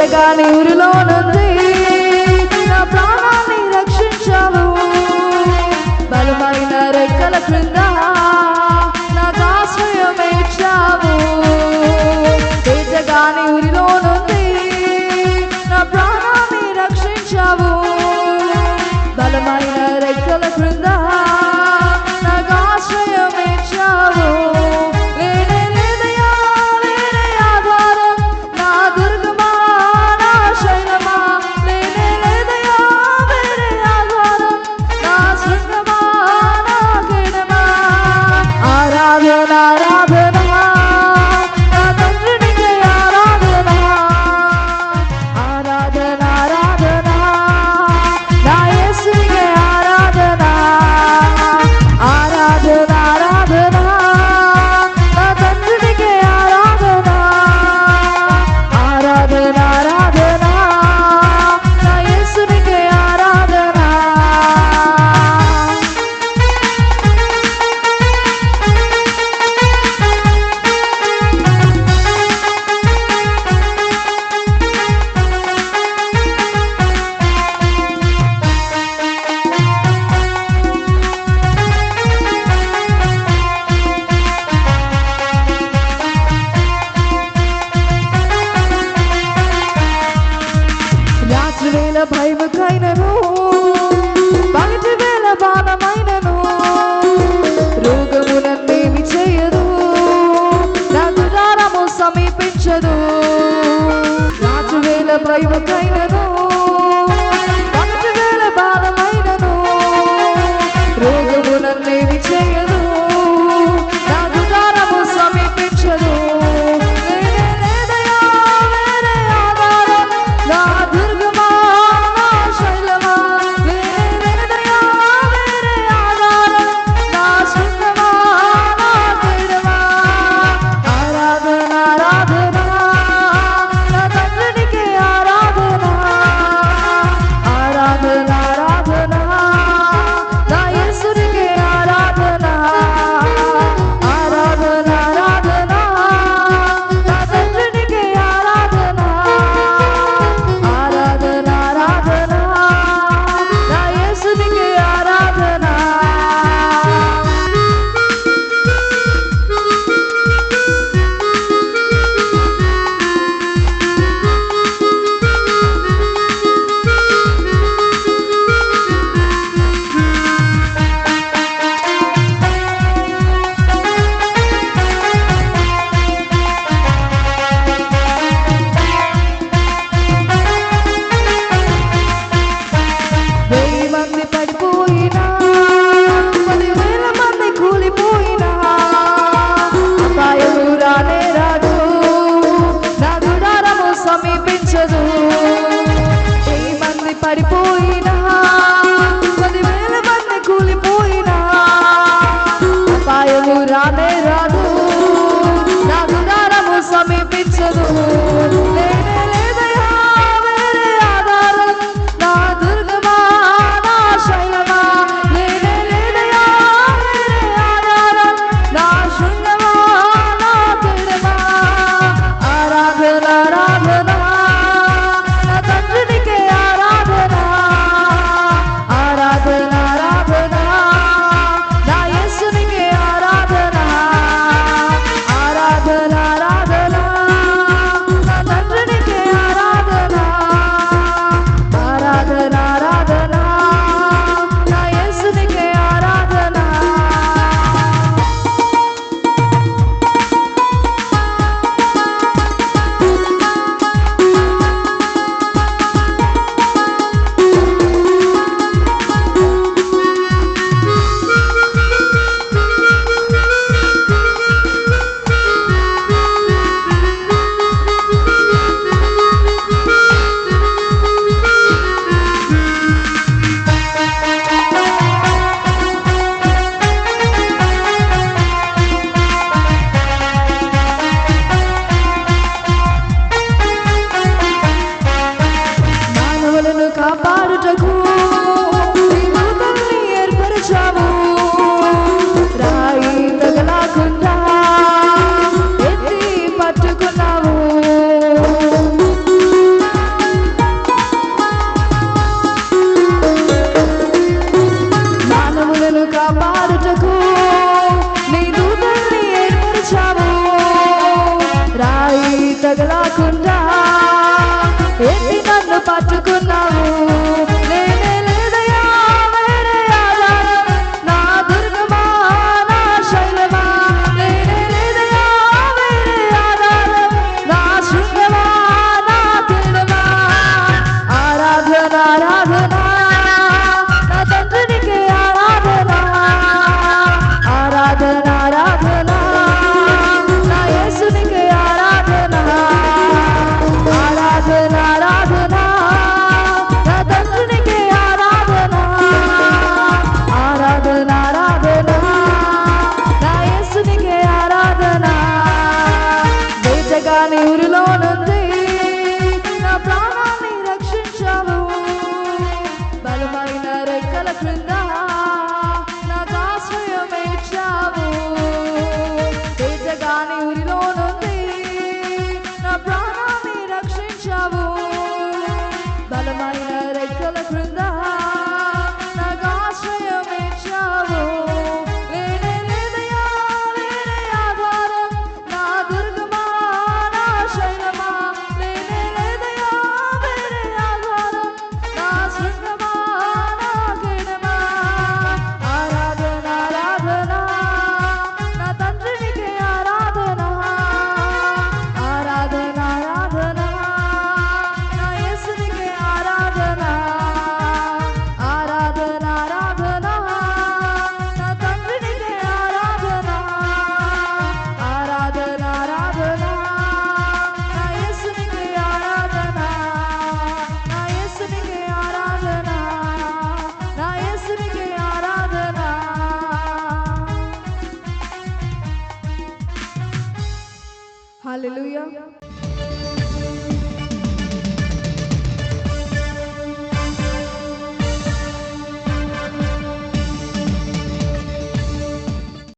వేటగాని ఊరిలో నుండి నా ప్రాణాన్ని రక్షించావు. బలమైన రెక్కల క్రింద నాకు ఆశ్రయం ఇచ్చావు. వేటగాని ఊరిలో నుండి నా ప్రాణాన్ని రక్షించావు. బలమైన రెక్కల క్రింద నాకు ఆశ్రయం ఇచ్చావు. భయముకైనను పగటి వేళ బాణమైనను రోగములన్నేమి చేయదు. నా దురారము సమీపించదు. రాత్రి వేళ భయముకైనను పగటి వేళ బాణమైనను రోగములన్నేమి చేయదు. నా దురారము సమీపించదు. పడిపోయినా 10,000 మంది కూలిపోయినా అపాయము రానే రాదు. నా దురారము సమీపించదు. రెక్కల క్రింద నాకు ఆశ్రయం ఇచ్చావు. లేనే లేదయ్యా వేరే ఆధారం, నా దుర్గమా నా శైలమా. లేనే లేదయ్యా వేరే ఆధారం, నా శృంగమా నా కిరణమా. ఆరాధన ఆరాధన నా తండ్రికి ఆరాధన. ఆరాధన ఆరాధన నా యేసునికి ఆరాధన. ఆరాధన ఆరాధన నా తండ్రికి ఆరాధన. ఆరాధన ఆరాధన నా యేసునికి ఆరాధన. నా యేసునికి ఆరాధన. నా యేసునికి ఆరాధన. హల్లెలూయా.